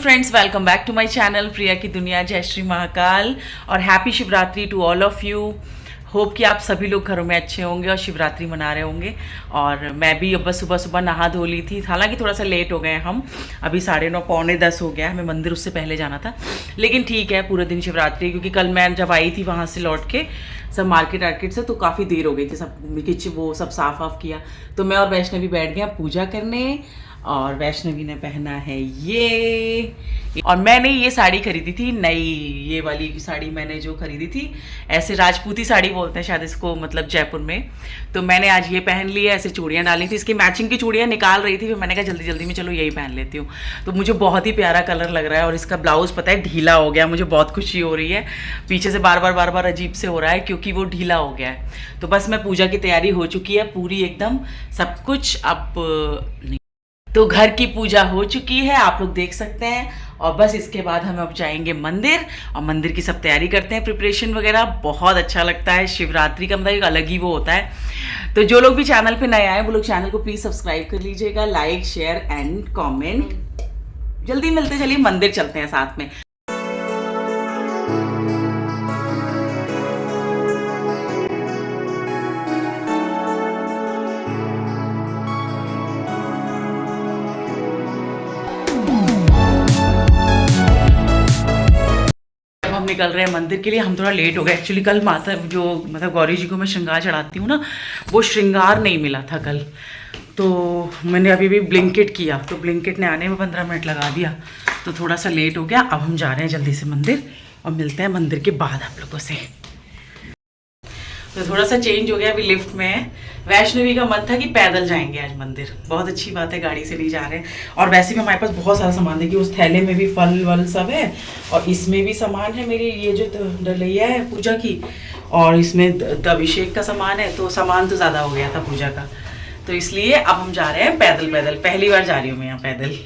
Friends, welcome back to my channel Priya की दुनिया। जय श्री महाकाल और happy Shivratri to all of you. Hope कि आप सभी लोग घरों में अच्छे होंगे और शिवरात्रि मना रहे होंगे। और मैं भी अब बस सुबह सुबह नहा धो ली थी। हालांकि थोड़ा सा लेट हो गए हम, अभी 9:30 पौने 10 हो गया। हमें मंदिर उससे पहले जाना था, लेकिन ठीक है, पूरे दिन शिवरात्रि। क्योंकि कल मैं जब आई थी वहाँ से लौट के सब मार्केट से, तो काफ़ी देर हो गई थी। सब किचन वो सब साफ वाफ किया, तो मैं और वैष्णवी बैठ गए पूजा करने। और वैष्णवी ने पहना है ये, और मैंने ये साड़ी खरीदी थी नई। ये वाली साड़ी मैंने जो खरीदी थी, ऐसे राजपूती साड़ी बोलते हैं शायद इसको, मतलब जयपुर में। तो मैंने आज ये पहन ली है। ऐसे चूड़ियाँ डाली थी, इसकी मैचिंग की चूड़ियाँ निकाल रही थी, फिर मैंने कहा जल्दी जल्दी में चलो यही पहन लेती हूँ। तो मुझे बहुत ही प्यारा कलर लग रहा है। और इसका ब्लाउज़ पता है ढीला हो गया, मुझे बहुत खुशी हो रही है। पीछे से बार बार अजीब से हो रहा है क्योंकि वो ढीला हो गया है। तो बस मैं पूजा की तैयारी हो चुकी है पूरी एकदम, सब कुछ। अब तो घर की पूजा हो चुकी है, आप लोग देख सकते हैं। और बस इसके बाद हम अब जाएंगे मंदिर, और मंदिर की सब तैयारी करते हैं, प्रिपरेशन वगैरह। बहुत अच्छा लगता है शिवरात्रि का, मतलब एक अलग ही वो होता है। तो जो लोग भी चैनल पे नए आए वो लोग चैनल को प्लीज़ सब्सक्राइब कर लीजिएगा, लाइक शेयर एंड कमेंट। जल्दी मिलते, चलिए मंदिर चलते हैं साथ में। निकल रहे हैं मंदिर के लिए। हम थोड़ा लेट हो गए एक्चुअली। कल माता जो मतलब गौरी जी को मैं श्रृंगार चढ़ाती हूँ ना, वो श्रृंगार नहीं मिला था कल। तो मैंने अभी भी ब्लिंकिट किया, तो ब्लिंकिट ने आने में 15 मिनट लगा दिया, तो थोड़ा सा लेट हो गया। अब हम जा रहे हैं जल्दी से मंदिर, और मिलते हैं मंदिर के बाद आप लोगों से। तो थोड़ा सा चेंज हो गया, अभी लिफ्ट में है। वैष्णवी का मन था कि पैदल जाएंगे आज मंदिर, बहुत अच्छी बात है, गाड़ी से नहीं जा रहे हैं। और वैसे भी हमारे पास बहुत सारा सामान है, कि उस थैले में भी फल वल सब है, और इसमें भी सामान है मेरी ये जो डलिया है पूजा की, और इसमें अभिषेक का सामान है। तो सामान तो ज़्यादा हो गया था पूजा का, तो इसलिए अब हम जा रहे हैं पैदल। पहली बार जा रही हूँ मैं यहाँ पैदल।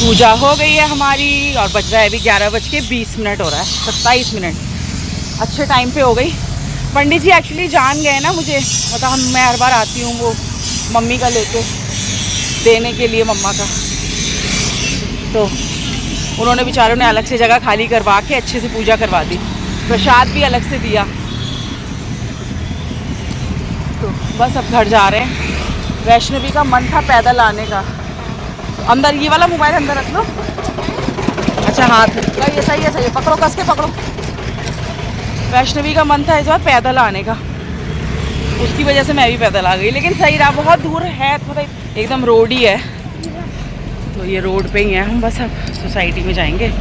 पूजा हो गई है हमारी, और बज रहा है अभी 11:20 हो रहा है, 27 मिनट। अच्छे टाइम पे हो गई। पंडित जी एक्चुअली जान गए ना मुझे, मतलब मैं हर बार आती हूँ वो मम्मी का लेके देने के लिए, मम्मा का। तो उन्होंने बेचारों ने अलग से जगह खाली करवा के अच्छे से पूजा करवा दी, प्रसाद भी अलग से दिया। तो बस अब घर जा रहे हैं। वैष्णवी का मन था पैदल आने का। अंदर ये वाला मोबाइल अंदर रख लो। अच्छा हाथ सही है, पकड़ो, कस के पकड़ो। वैष्णवी का मन था इस बार पैदल आने का, उसकी वजह से मैं भी पैदल आ गई। लेकिन सही रहा, बहुत दूर है, थोड़ा एकदम रोड ही है। तो ये रोड पे ही है हम, बस अब सोसाइटी में जाएंगे।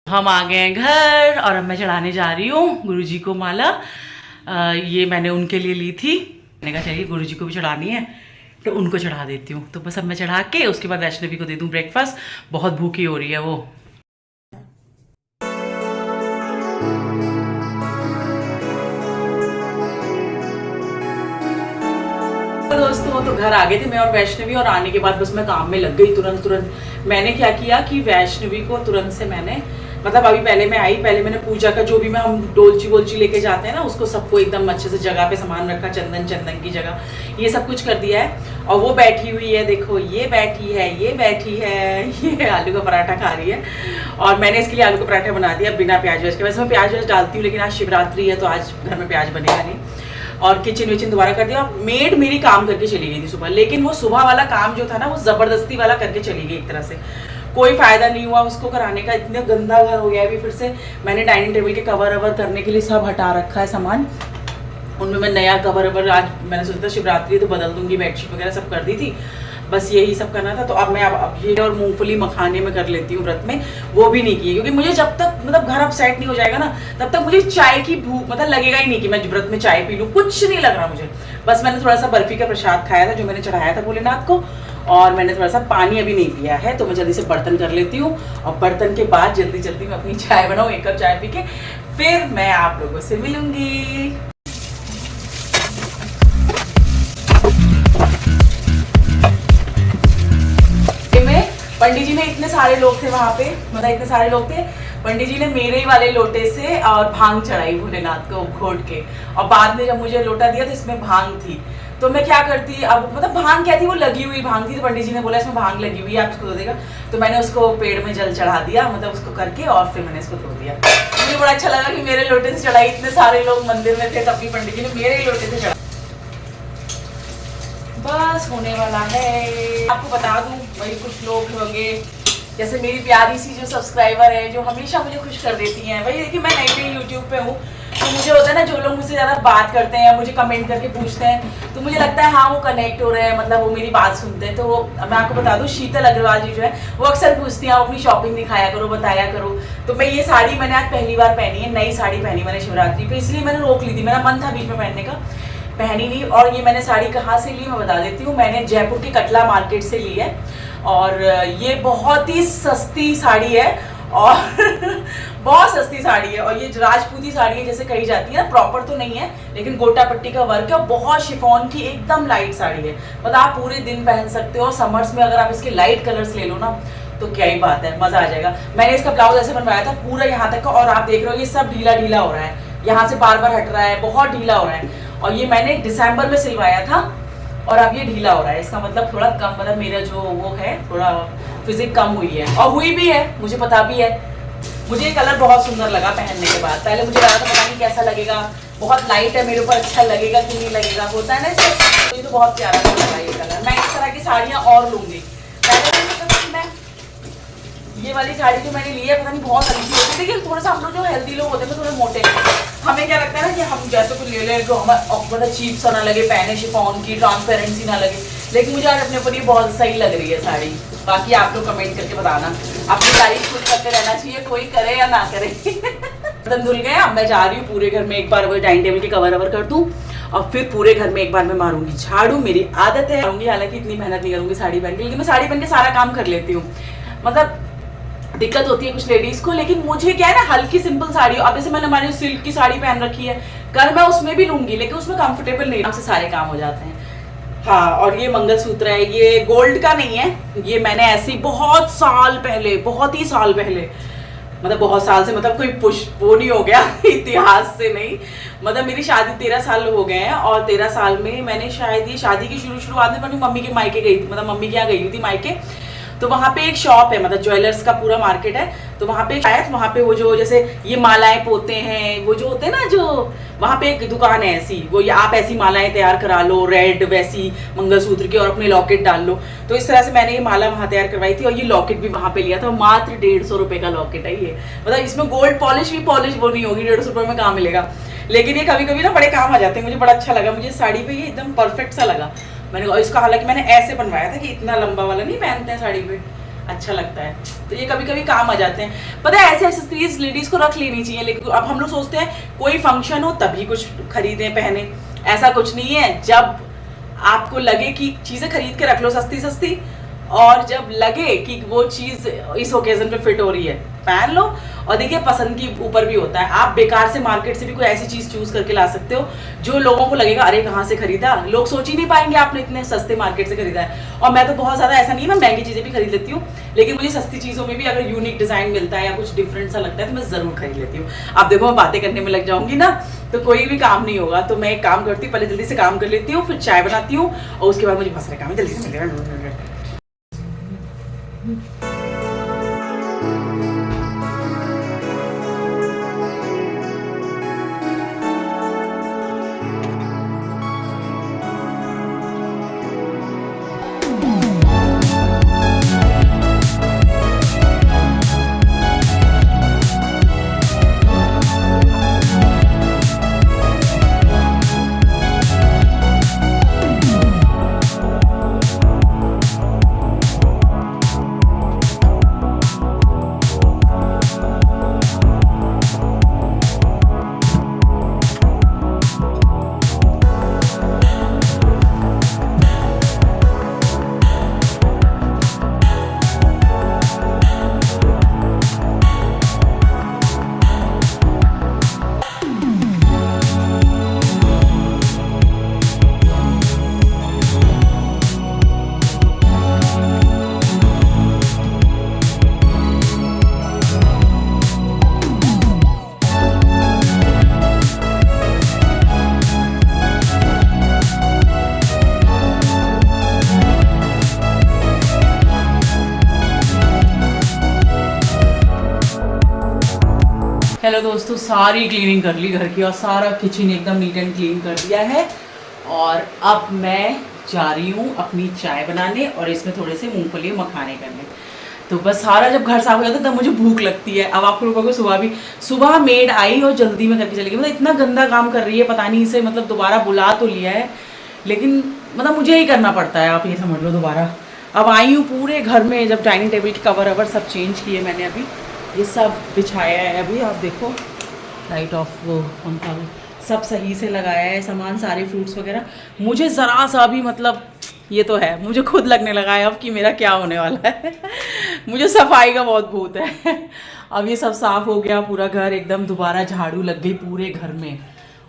हम आ गए हैं घर, और अब मैं चढ़ाने जा रही हूँ गुरुजी को माला। ये मैंने उनके लिए ली थी, मैंने कहा चलिए गुरुजी को भी चढ़ानी है, तो उनको चढ़ा देती हूँ। तो बस अब मैं चढ़ा के उसके बाद वैष्णवी को दे दूँ ब्रेकफास्ट। बहुत भूखी हो रही है वो। दोस्तों, तो घर आ गए थे मैं और वैष्णवी, और आने के बाद बस मैं काम में लग गई तुरंत। मैंने क्या किया कि वैष्णवी को तुरंत से मैंने, मतलब अभी पहले मैं आई, पहले मैंने पूजा का जो भी मैं हम डोलची वोलची लेके जाते हैं ना, उसको सबको एकदम अच्छे से जगह पे सामान रखा, चंदन की जगह, ये सब कुछ कर दिया है। और वो बैठी हुई है, देखो ये बैठी है, ये आलू का पराठा खा रही है। और मैंने इसके लिए आलू का पराठा बना दिया बिना प्याज व्याज के। वैसे मैं प्याज व्याज डालती हूँ, लेकिन आज शिवरात्रि है तो आज घर में प्याज बनेगा नहीं। और किचन विचन दोबारा कर दिया। मेड मेरी काम करके चली गई थी सुबह, लेकिन वो सुबह वाला काम जो था ना, वो ज़बरदस्ती वाला करके चली गई एक तरह से। कोई फ़ायदा नहीं हुआ उसको कराने का, इतना गंदा घर हो गया। अभी फिर से मैंने डाइनिंग टेबल के कवर ववर करने के लिए सब हटा रखा है सामान, उनमें मैं नया कवर ववर, आज मैंने सोचा था शिवरात्रि तो बदल दूंगी, बेडशीट वगैरह सब कर दी थी, बस यही सब करना था। तो अब मैं अब ये और मूंगफली मखाने में कर लेती हूँ व्रत में, वो भी नहीं किए। क्योंकि मुझे जब तक मतलब घर अब सेट नहीं हो जाएगा ना, तब तक मुझे चाय की भूख मतलब लगेगा ही नहीं कि मैं व्रत में चाय पी लूँ, कुछ नहीं लग रहा मुझे। बस मैंने थोड़ा सा बर्फी का प्रसाद खाया था जो मैंने चढ़ाया था भोलेनाथ को, और मैंने थोड़ा सा पानी अभी नहीं पिया है। तो मैं जल्दी से बर्तन कर लेती हूँ, और बर्तन के बाद जल्दी मैं अपनी चाय बनाऊँ, 1 कप चाय पी के फिर मैं आप लोगों से मिलूंगी। पंडित जी ने इतने सारे लोग थे वहाँ पे, मतलब इतने सारे लोग थे, पंडित जी ने मेरे ही वाले लोटे से और भांग चढ़ाई भोलेनाथ को घोट के, और बाद में जब मुझे लोटा दिया तो इसमें भांग थी। तो मैं क्या करती, अब मतलब भांग क्या थी, वो लगी हुई भांग थी, तो पंडित जी ने बोला इसमें भांग लगी हुई है, आप इसको धो देगा। तो मैंने उसको पेड़ में जल चढ़ा दिया, मतलब उसको करके, और फिर मैंने इसको धो दिया। मुझे बड़ा अच्छा लगा कि मेरे लोटे से चढ़ाई, इतने सारे लोग मंदिर में थे तब भी पंडित जी ने मेरे ही लोटे से चढ़ा। बस होने वाला है। आपको बता दूं, वही कुछ लोग होंगे जैसे मेरी प्यारी सी जो सब्सक्राइबर है, जो हमेशा मुझे खुश कर देती हैं। वही देखिए, मैं नई नई यूट्यूब पे हूँ, तो मुझे होता है ना, जो लोग मुझसे ज़्यादा बात करते हैं, मुझे कमेंट करके पूछते हैं, तो मुझे लगता है हाँ वो कनेक्ट हो रहे हैं, मतलब वो मेरी बात सुनते हैं। तो मैं आपको बता दूँ, शीतल अग्रवाल जी जो है वो अक्सर पूछती हैं, अपनी शॉपिंग दिखाया करो, बताया करो। तो मैं ये साड़ी मैंने आज पहली बार पहनी है, नई साड़ी पहनी मैंने शिवरात्रि पे, इसलिए मैंने रोक ली थी, मेरा मन था बीच में पहनने का, पहनी नहीं। और ये मैंने साड़ी कहाँ से ली मैं बता देती हूँ, मैंने जयपुर के कटला मार्केट से ली है, और ये बहुत ही सस्ती साड़ी है, और बहुत सस्ती साड़ी है, और ये राजपूती साड़ी है जैसे कही जाती है ना, प्रॉपर तो नहीं है लेकिन गोटा पट्टी का वर्क है, और बहुत शिफॉन की एकदम लाइट साड़ी है, मतलब आप पूरे दिन पहन सकते हो। समर्स में अगर आप इसके लाइट कलर्स ले लो ना तो क्या ही बात है, मजा आ जाएगा। मैंने इसका ब्लाउज ऐसे बनवाया था पूरा यहाँ तक का, और आप देख रहे हो ये सब ढीला ढीला हो रहा है, यहाँ से बार बार हट रहा है, बहुत ढीला हो रहा है, और ये मैंने दिसंबर में सिलवाया था, और अब ये ढीला हो रहा है। इसका मतलब थोड़ा कम, मतलब मेरा जो वो है थोड़ा फिजिक कम हुई है, और हुई भी है, मुझे पता भी है। मुझे ये कलर बहुत सुंदर लगा पहनने के बाद, पहले मुझे लगा था पता नहीं कैसा लगेगा, बहुत लाइट है, मेरे ऊपर अच्छा लगेगा कि नहीं लगेगा, होता है ना इससे। मुझे तो बहुत प्यारा लगा ये कलर। मैं इस तरह की साड़ियाँ और लूँगी। पहले तो मैं ये वाली साड़ी जो मैंने ली है पता नहीं बहुत हल्की होती है, लेकिन थोड़ा सा हम लोग जो हेल्दी लोग होते हैं थोड़े मोटे, हमें क्या लगता है ना कि हम जैसे कुछ ले लें जो हमें मतलब चीप सा ना लगे, पहने शिफॉन की ट्रांसपेरेंसी ना लगे, लेकिन मुझे आज अपने ऊपर ये बहुत सही लग रही है साड़ी। बाकी आप लोग कमेंट करके बताना, अपनी तारीफ खुद करते रहना चाहिए, कोई करे या ना करे। बर्तन धुल गए, अब मैं जा रही हूँ पूरे घर में एक बार वो डाइनिंग टेबल के कवर अवर कर दूँ, और फिर पूरे घर में एक बार मैं मारूंगी झाड़ू, मेरी आदत है मारूंगी, हालांकि इतनी मेहनत नहीं करूंगी साड़ी पहन के, लेकिन मैं साड़ी पहन के सारा काम कर लेती हूँ। मतलब दिक्कत होती है कुछ लेडीज को, लेकिन मुझे क्या है ना, हल्की सिंपल साड़ी, अब जैसे मैंने हमारी सिल्क की साड़ी पहन रखी है, कल मैं उसमें भी लूंगी, लेकिन उसमें कंफर्टेबल नहीं, से सारे काम हो जाते हैं। हाँ, और ये मंगलसूत्र है, ये गोल्ड का नहीं है, ये मैंने ऐसे ही बहुत साल पहले, बहुत ही साल पहले, मतलब बहुत साल से, मतलब कोई पुष्प वो नहीं हो गया इतिहास से नहीं, मतलब मेरी शादी 13 साल हो गए हैं, और 13 साल में मैंने शायद ये शादी की शुरुआत में अपनी मम्मी के मायके गई थी, मतलब मम्मी के यहाँ गई थी मायके, तो वहाँ पे एक शॉप है, मतलब ज्वेलर्स का पूरा मार्केट है, तो वहाँ पे शायद वहाँ पे वो जो जैसे ये मालाएं पोते हैं, वो जो होते हैं ना, जो वहाँ पे एक दुकान है ऐसी, वो ये आप ऐसी मालाएं तैयार करा लो, रेड वैसी मंगलसूत्र की, और अपने लॉकेट डाल लो। तो इस तरह से मैंने ये माला वहाँ तैयार करवाई थी, और ये लॉकेट भी वहाँ पे लिया था, मात्र 150 रुपये का लॉकेट है ये, मतलब इसमें गोल्ड पॉलिश भी पॉलिश वो नहीं होगी, 150 रुपये में कहाँ मिलेगा, लेकिन ये कभी कभी ना बड़े काम आ जाते हैं, मुझे बड़ा अच्छा लगा, मुझे साड़ी पे ये एकदम परफेक्ट सा लगा। मैंने इसका हालांकि मैंने ऐसे बनवाया था कि इतना लंबा वाला नहीं पहनते हैं साड़ी पे, अच्छा लगता है, तो ये कभी कभी काम आ जाते हैं। पता है ऐसे एक्सेसरीज लेडीज को रख लेनी चाहिए, लेकिन अब हम लोग सोचते हैं कोई फंक्शन हो तभी कुछ खरीदें पहने, ऐसा कुछ नहीं है। जब आपको लगे कि चीज़ें खरीद के रख लो सस्ती सस्ती, और जब लगे कि वो चीज़ इस ओकेजन पे फिट हो रही है पहन लो। और देखिए पसंद की ऊपर भी होता है, आप बेकार से मार्केट से भी कोई ऐसी चीज़ चूज़ करके ला सकते हो जो लोगों को लगेगा अरे कहाँ से खरीदा, लोग सोच ही नहीं पाएंगे आपने इतने सस्ते मार्केट से खरीदा है। और मैं तो बहुत ज़्यादा ऐसा नहीं है, मैं महंगी चीज़ें भी खरीद लेती हूँ, लेकिन मुझे सस्ती चीज़ों में भी अगर यूनिक डिज़ाइन मिलता है या कुछ डिफरेंट सा लगता है तो मैं ज़रूर खरीद लेती हूँ। अब देखो मैं बातें करने में लग जाऊँगी ना तो कोई भी काम नहीं होगा, तो मैं एक काम करती हूँ, पहले जल्दी से काम कर लेती हूँ, फिर चाय बनाती हूँ, और उसके बाद मुझे बहुत सारे काम है, जल्दी से मिलेगा। हेलो दोस्तों, सारी क्लीनिंग कर ली घर की और सारा किचन एकदम नीट एंड क्लीन कर दिया है। और अब मैं जा रही हूँ अपनी चाय बनाने और इसमें थोड़े से मूंगफली मखाने करने। तो बस सारा जब घर साफ हो जाता है तब मुझे भूख लगती है। अब आप लोगों को सुबह मेड आई और जल्दी में करके चली गई। मतलब इतना गंदा काम कर रही है, पता नहीं इसे मतलब दोबारा बुला तो लिया है लेकिन मतलब मुझे ही करना पड़ता है, आप ये समझ लो दोबारा। अब आई हूँ पूरे घर में, जब डाइनिंग टेबल के कवर अवर सब चेंज किए मैंने, अभी ये सब बिछाया है। अभी आप देखो लाइट ऑफ पंखा सब सही से लगाया है, सामान सारे फ्रूट्स वगैरह। मुझे ज़रा सा भी मतलब ये तो है, मुझे खुद लगने लगा है अब कि मेरा क्या होने वाला है। मुझे सफाई का बहुत भूत है। अब ये सब साफ़ हो गया, पूरा घर एकदम दोबारा झाड़ू लग गई पूरे घर में।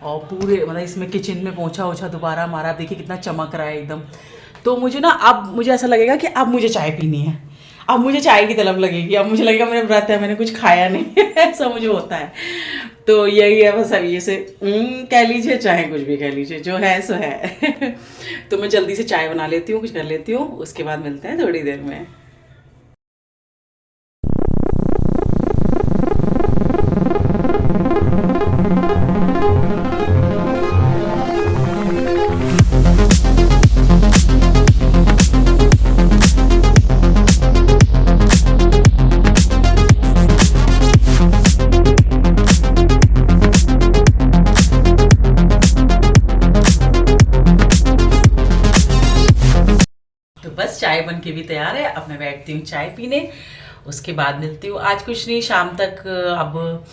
और पूरे मतलब इसमें किचन में पोंछा ओछा दोबारा मारा। देखिए कितना चमक रहा है एकदम। तो मुझे ना अब मुझे ऐसा लगेगा कि अब मुझे चाय पीनी है, अब मुझे चाय की तलब लगेगी, अब मुझे लगेगा मेरा व्रत है, मैंने कुछ खाया नहीं। ऐसा मुझे होता है। तो यही है बस, अभी से कह लीजिए चाहे कुछ भी कह लीजिए, जो है सो है। तो मैं जल्दी से चाय बना लेती हूँ, कुछ कर लेती हूँ, उसके बाद मिलते हैं थोड़ी देर में। बस चाय बन के भी तैयार है, अब मैं बैठती हूँ चाय पीने, उसके बाद मिलती हूँ। आज कुछ नहीं, शाम तक अब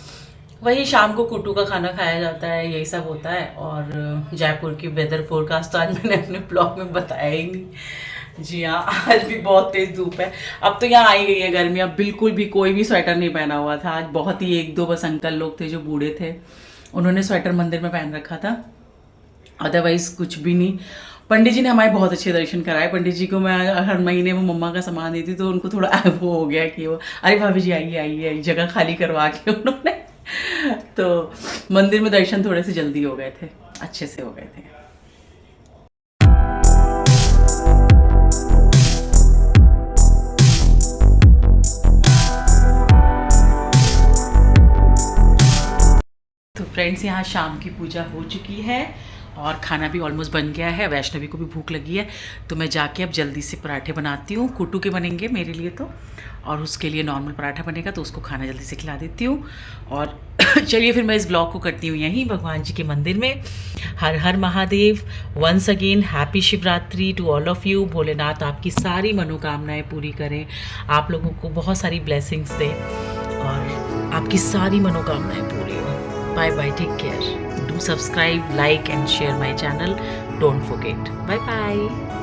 वही शाम को कुट्टू का खाना खाया जाता है, यही सब होता है। और जयपुर की वेदर फोरकास्ट तो आज मैंने अपने ब्लॉग में बताया ही नहीं। जी हाँ, आज भी बहुत तेज़ धूप है। अब तो यहाँ आई गई है गर्मी, अब बिल्कुल भी कोई भी स्वेटर नहीं पहना हुआ था। आज बहुत ही एक दो बस अंकल लोग थे जो बूढ़े थे, उन्होंने स्वेटर मंदिर में पहन रखा था, अदरवाइज़ कुछ भी नहीं। पंडित जी ने हमारे बहुत अच्छे दर्शन कराए। पंडित जी को मैं हर महीने वो मम्मा का सामान देती, तो उनको थोड़ा वो हो गया कि वो अरे भाभी जी आइए आइए, जगह खाली करवा के उन्होंने। तो मंदिर में दर्शन थोड़े से जल्दी हो गए थे, अच्छे से हो गए थे। तो फ्रेंड्स, यहाँ शाम की पूजा हो चुकी है और खाना भी ऑलमोस्ट बन गया है। वैष्णवी को भी भूख लगी है, तो मैं जाके अब जल्दी से पराठे बनाती हूँ। कुट्टू के बनेंगे मेरे लिए तो, और उसके लिए नॉर्मल पराठा बनेगा, तो उसको खाना जल्दी से खिला देती हूँ। और चलिए फिर मैं इस ब्लॉग को करती हूँ यहीं भगवान जी के मंदिर में। हर हर Mahadev. Once again happy Shivratri to all of you. Bholenath आपकी सारी मनोकामनाएँ पूरी करें, आप लोगों को बहुत सारी ब्लेसिंग्स दें और आपकी सारी मनोकामनाएँ पूरी हो। Bye bye, take care. Do subscribe, like and share my channel. Don't forget. Bye bye.